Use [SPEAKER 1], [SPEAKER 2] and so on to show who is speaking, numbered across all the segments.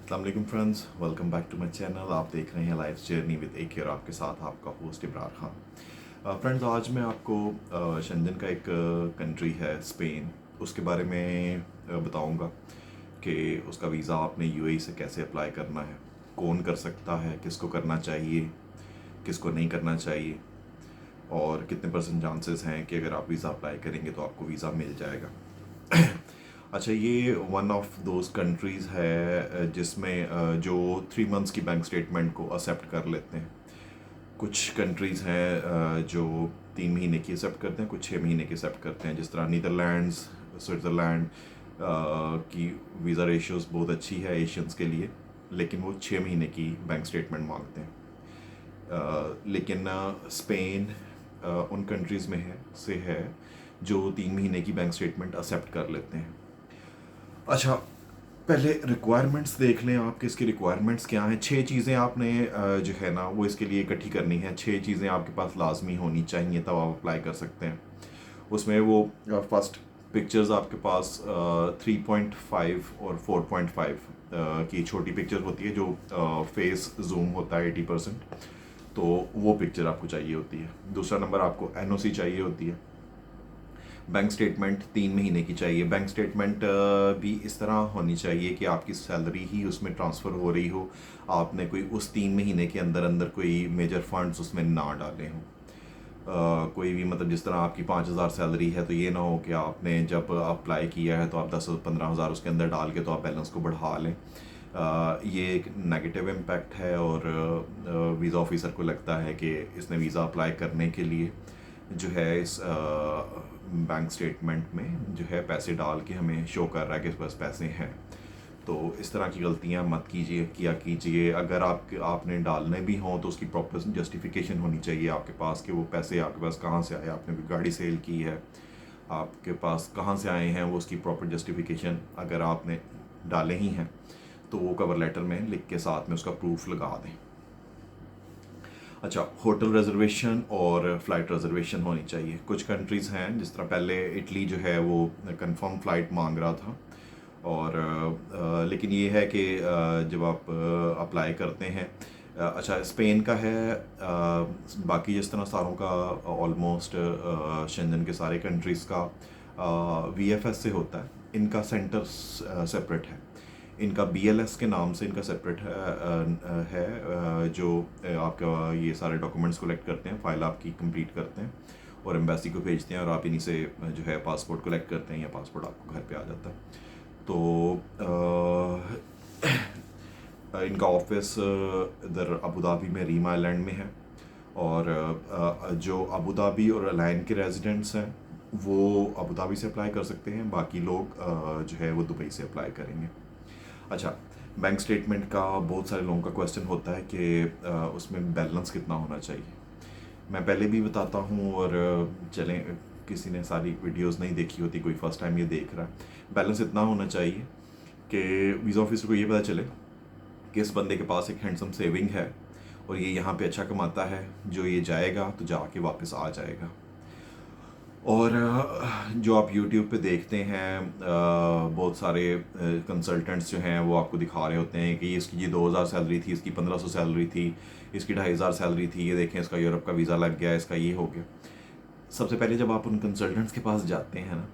[SPEAKER 1] अस्सलाम वालेकुम friends, welcome back to my channel. आप देख रहे हैं लाइफ जर्नी विद एक और आपके साथ आपका होस्ट इब्रार खान। फ्रेंड्स, आज मैं आपको शंजन का एक कंट्री है स्पेन, उसके बारे में बताऊंगा कि उसका वीज़ा आपने यूएई से कैसे अप्लाई करना है, कौन कर सकता है, किसको करना चाहिए, किसको नहीं करना चाहिए, और कितने परसेंट चांसेस हैं कि अगर आप वीज़ा अप्लाई करेंगे तो आपको वीज़ा मिल जाएगा। अच्छा, ये वन ऑफ दोज कंट्रीज़ है जिसमें जो 3 मंथ्स की बैंक स्टेटमेंट को एक्सेप्ट कर लेते हैं। कुछ कंट्रीज़ हैं जो 3 महीने की एक्सेप्ट करते हैं, कुछ 6 महीने की एक्सेप्ट करते हैं। जिस तरह नीदरलैंड्स, स्विट्ज़रलैंड की वीज़ा रेशियोज़ बहुत अच्छी है एशियंस के लिए, लेकिन वो 6 महीने की बैंक स्टेटमेंट मांगते हैं। लेकिन स्पेन उन कंट्रीज़ में है जो 3 महीने की बैंक स्टेटमेंट एक्सेप्ट कर लेते हैं। अच्छा, पहले रिक्वायरमेंट्स देख लें आप कि इसकी रिक्वायरमेंट्स क्या हैं। 6 चीज़ें आपने जो है ना वो इसके लिए इकट्ठी करनी है। 6 चीज़ें आपके पास लाजमी होनी चाहिए, तब आप अप्लाई कर सकते हैं। उसमें वो फर्स्ट, पिक्चर्स आपके पास 3.5 और 4.5 की छोटी पिक्चर होती है, जो फेस जूम होता है 80%, तो वो पिक्चर आपको चाहिए होती है। दूसरा नंबर, आपको एनओसी चाहिए होती है। बैंक स्टेटमेंट 3 महीने की चाहिए। बैंक स्टेटमेंट भी इस तरह होनी चाहिए कि आपकी सैलरी ही उसमें ट्रांसफ़र हो रही हो, आपने कोई उस 3 महीने के अंदर अंदर कोई मेजर फंड्स उसमें ना डाले हों। कोई भी, मतलब जिस तरह आपकी 5,000 सैलरी है तो ये ना हो कि आपने जब अप्लाई किया है तो आप 10-15 हज़ार उसके अंदर डाल के तो आप बैलेंस को बढ़ा लें। ये एक नेगेटिव इम्पैक्ट है, और वीज़ा ऑफिसर को लगता है कि इसने वीज़ा अप्लाई करने के लिए जो है इस बैंक स्टेटमेंट में जो है पैसे डाल के हमें शो कर रहा है कि इस पास पैसे हैं। तो इस तरह की गलतियां मत कीजिए, किया कीजिए। अगर आपने डालने भी हों तो उसकी प्रॉपर जस्टिफिकेशन होनी चाहिए आपके पास कि वो पैसे आपके पास कहाँ से आए। आपने कोई गाड़ी सेल की है, आपके पास कहाँ से आए हैं, वो उसकी प्रॉपर जस्टिफिकेशन अगर आपने डाले ही हैं तो वो कवर लेटर में लिख के साथ में उसका प्रूफ लगा दें। अच्छा, होटल रिजर्वेशन और फ़्लाइट रिजर्वेशन होनी चाहिए। कुछ कंट्रीज़ हैं, जिस तरह पहले इटली जो है वो कंफर्म फ़्लाइट मांग रहा था, और लेकिन ये है कि जब आप अप्लाई करते हैं, अच्छा स्पेन का है, बाकी जिस तरह सारों का ऑलमोस्ट शेंजन के सारे कंट्रीज़ का वीएफएस से होता है, इनका सेंटर सेपरेट है। इनका बीएलएस के नाम से इनका सेपरेट जो आपका ये सारे डॉक्यूमेंट्स कलेक्ट करते हैं, फाइल आपकी कंप्लीट करते हैं और एम्बेसी को भेजते हैं, और आप इन्हीं से जो है पासपोर्ट कलेक्ट करते हैं, या पासपोर्ट आपको घर पे आ जाता है। तो इनका ऑफिस इधर अबू धाबी में, रीमा आइलैंड में है, और जो अबू धाबी और अलाइन के रेजिडेंट्स हैं वो अबू धाबी से अप्लाई कर सकते हैं, बाकी लोग जो है वो दुबई से अप्लाई करेंगे। अच्छा, बैंक स्टेटमेंट का बहुत सारे लोगों का क्वेश्चन होता है कि उसमें बैलेंस कितना होना चाहिए। मैं पहले भी बताता हूँ, और चलें, किसी ने सारी वीडियोस नहीं देखी होती, कोई फर्स्ट टाइम ये देख रहा है। बैलेंस इतना होना चाहिए कि वीज़ा ऑफिसर को ये पता चले कि इस बंदे के पास एक हैंडसम सेविंग है और ये यहाँ पे अच्छा कमाता है, जो ये जाएगा तो जाके वापस आ जाएगा। और जो आप YouTube पे देखते हैं, बहुत सारे कंसल्टेंट्स जो हैं वो आपको दिखा रहे होते हैं कि इसकी ये 2,000 सैलरी थी, इसकी 1,500 सैलरी थी, इसकी 2,500 सैलरी थी, ये देखें इसका यूरोप का वीज़ा लग गया, इसका ये हो गया। सबसे पहले जब आप उन कंसल्टेंट्स के पास जाते हैं ना,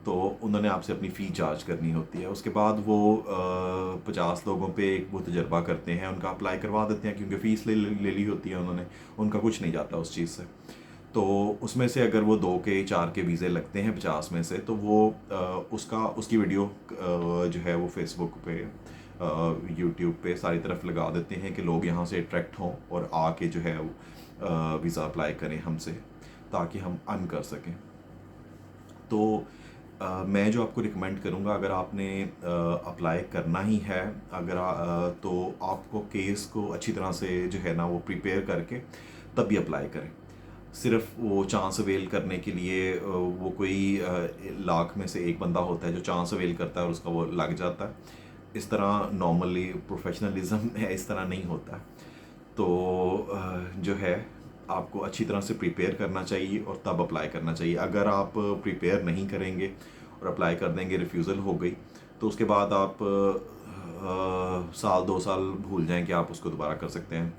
[SPEAKER 1] तो उन्होंने आपसे अपनी फ़ी चार्ज करनी होती है। उसके बाद वो 50 लोगों पे एक वो तजर्बा करते हैं, उनका अप्लाई करवा देते हैं, क्योंकि फ़ीस ले ली होती है उन्होंने, उनका कुछ नहीं जाता उस चीज़ से। तो उसमें से अगर वो 2 के 4 के वीज़े लगते हैं 50 में से, तो वो उसकी वीडियो जो है वो फेसबुक पे, यूट्यूब पे सारी तरफ लगा देते हैं कि लोग यहाँ से अट्रैक्ट हों और आके जो है वीज़ा अप्लाई करें हमसे, ताकि हम अर्न कर सकें। तो मैं जो आपको रिकमेंड करूँगा, अगर आपने अप्लाई करना ही है, तो आपको केस को अच्छी तरह से जो है ना वो प्रिपेयर करके तभी अप्लाई करें। सिर्फ वो चांस अवेल करने के लिए वो कोई लाख में से एक बंदा होता है जो चांस अवेल करता है और उसका वो लग जाता है। इस तरह नॉर्मली प्रोफेशनलिज्म है, इस तरह नहीं होता। तो जो है आपको अच्छी तरह से प्रिपेयर करना चाहिए और तब अप्लाई करना चाहिए। अगर आप प्रिपेयर नहीं करेंगे और अप्लाई कर देंगे, रिफ्यूज़ल हो गई, तो उसके बाद आप साल 2 साल भूल जाएं कि आप उसको दोबारा कर सकते हैं।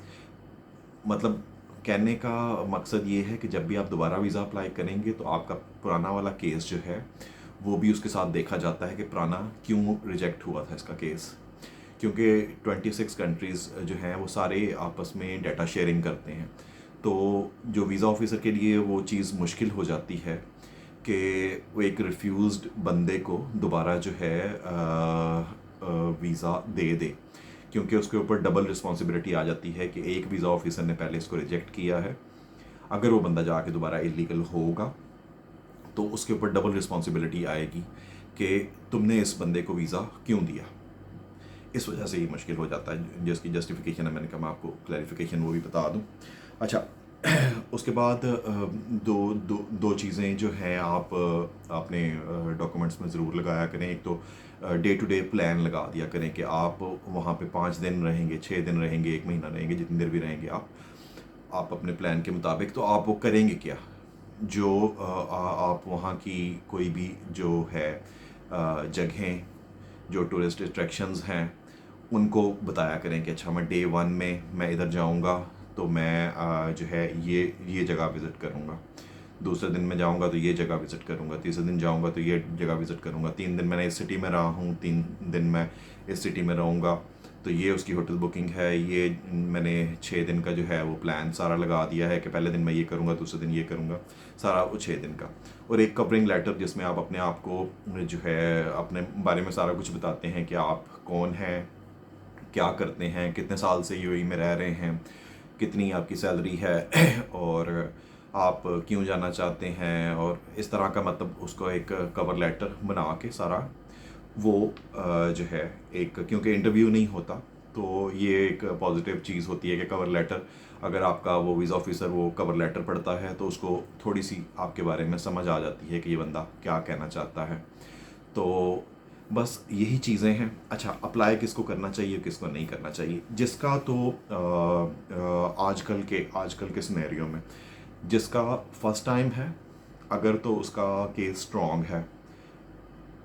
[SPEAKER 1] मतलब कहने का मकसद ये है कि जब भी आप दोबारा वीज़ा अप्लाई करेंगे तो आपका पुराना वाला केस जो है वो भी उसके साथ देखा जाता है कि पुराना क्यों रिजेक्ट हुआ था इसका केस। क्योंकि 26 कंट्रीज़ जो हैं वो सारे आपस में डाटा शेयरिंग करते हैं, तो जो वीज़ा ऑफिसर के लिए वो चीज़ मुश्किल हो जाती है कि वो एक रिफ्यूज़्ड बंदे को दोबारा जो है वीज़ा दे दे, क्योंकि उसके ऊपर डबल रिस्पॉन्सिबिलिटी आ जाती है कि एक वीज़ा ऑफिसर ने पहले इसको रिजेक्ट किया है, अगर वो बंदा जाके दोबारा इलीगल होगा तो उसके ऊपर डबल रिस्पॉन्सिबिलिटी आएगी कि तुमने इस बंदे को वीज़ा क्यों दिया। इस वजह से ये मुश्किल हो जाता है, जिसकी जस्टिफिकेशन है मैंने कहा मैं आपको क्लैरिफिकेशन वो भी बता दूं। अच्छा, उसके बाद दो चीज़ें जो हैं आप अपने डॉक्यूमेंट्स में ज़रूर लगाया करें। एक तो डे टू डे प्लान लगा दिया करें कि आप वहाँ पे 5 दिन रहेंगे, 6 दिन रहेंगे, 1 महीना रहेंगे, जितनी देर भी रहेंगे आप अपने प्लान के मुताबिक तो आप वो करेंगे क्या। जो आप वहाँ की कोई भी जो है जगहें, जो टूरिस्ट अट्रैक्शंस हैं उनको बताया करें कि अच्छा मैं डे 1 में मैं इधर जाऊँगा तो मैं जो है ये जगह विज़िट करूँगा, दूसरे दिन मैं जाऊँगा तो ये जगह विज़िट करूँगा, तीसरे दिन जाऊँगा तो ये जगह विज़िट करूँगा, 3 दिन मैंने इस सिटी में रहा हूँ, 3 दिन मैं इस सिटी में रहूँगा तो ये उसकी होटल बुकिंग है, ये मैंने 6 दिन का जो है वो प्लान सारा लगा दिया है कि पहले दिन मैं ये करूँगा, दूसरे दिन ये करूँगा, सारा वो 6 दिन का। और एक कवरिंग लेटर जिसमें आप अपने आप को जो है अपने बारे में सारा कुछ बताते हैं कि आप कौन हैं, क्या करते हैं, कितने साल से यूएई में रह रहे हैं, कितनी आपकी सैलरी है और आप क्यों जाना चाहते हैं, और इस तरह का मतलब उसको एक कवर लेटर बना के सारा वो जो है एक, क्योंकि इंटरव्यू नहीं होता तो ये एक पॉजिटिव चीज़ होती है कि कवर लेटर, अगर आपका वो वीज़ा ऑफिसर वो कवर लेटर पढ़ता है तो उसको थोड़ी सी आपके बारे में समझ आ जाती है कि ये बंदा क्या कहना चाहता है। तो बस यही चीज़ें हैं। अच्छा, अप्लाई किसको करना चाहिए किसको नहीं करना चाहिए, जिसका तो आजकल के सिनेरियो में जिसका फर्स्ट टाइम है, अगर तो उसका केस स्ट्रॉन्ग है,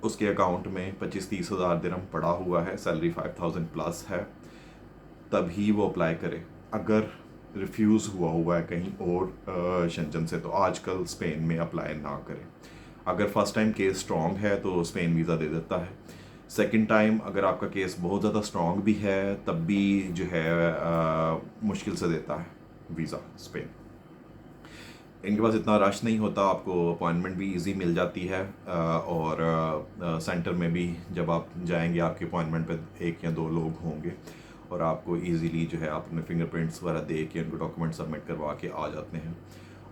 [SPEAKER 1] उसके अकाउंट में 25-30 हज़ार दिरहम पड़ा हुआ है, सैलरी 5000 प्लस है, तभी वो अप्लाई करे। अगर रिफ्यूज़ हुआ है कहीं और शेंजन से तो आजकल स्पेन में अप्लाई ना करें। अगर फर्स्ट टाइम केस स्ट्रॉन्ग है तो स्पेन वीज़ा दे देता है। सेकंड टाइम अगर आपका केस बहुत ज़्यादा स्ट्रॉन्ग भी है तब भी जो है मुश्किल से देता है वीज़ा स्पेन। इनके पास इतना रश नहीं होता, आपको अपॉइंटमेंट भी इजी मिल जाती है और सेंटर में भी जब आप जाएंगे आपके अपॉइंटमेंट पे 1 या 2 लोग होंगे और आपको इजीली जो है आप अपने फिंगरप्रिंट्स वगैरह दे के उनको डॉक्यूमेंट सबमिट करवा के आ जाते हैं।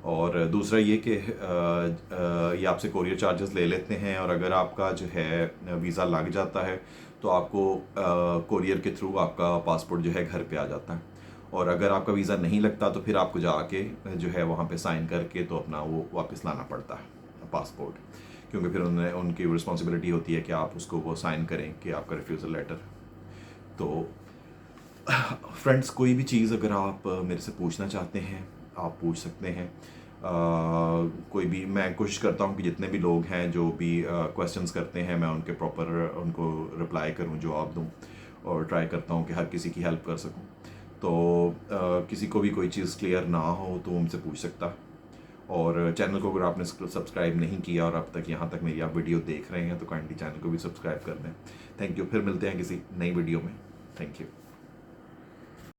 [SPEAKER 1] और दूसरा ये कि ये आपसे कोरियर चार्जेस ले लेते हैं, और अगर आपका जो है वीज़ा लग जाता है तो आपको कोरियर के थ्रू आपका पासपोर्ट जो है घर पे आ जाता है। और अगर आपका वीज़ा नहीं लगता तो फिर आपको जाके जो है वहाँ पे साइन करके तो अपना वो वापस लाना पड़ता है पासपोर्ट, क्योंकि फिर उनकी रिस्पॉन्सिबिलिटी होती है कि आप उसको वो साइन करें कि आपका रिफ्यूज़ल लेटर। तो फ्रेंड्स, कोई भी चीज़ अगर आप मेरे से पूछना चाहते हैं आप पूछ सकते हैं। कोई भी, मैं कोशिश करता हूँ कि जितने भी लोग हैं जो भी क्वेश्चंस करते हैं मैं उनके प्रॉपर उनको रिप्लाई करूँ, जवाब दूँ, और ट्राई करता हूँ कि हर किसी की हेल्प कर सकूँ। तो किसी को भी कोई चीज़ क्लियर ना हो तो उनसे पूछ सकता। और चैनल को अगर आपने सब्सक्राइब नहीं किया और अब तक यहाँ तक मेरी आप वीडियो देख रहे हैं तो काइंडली चैनल को भी सब्सक्राइब कर दें। थैंक यू, फिर मिलते हैं किसी नई वीडियो में। Thank you.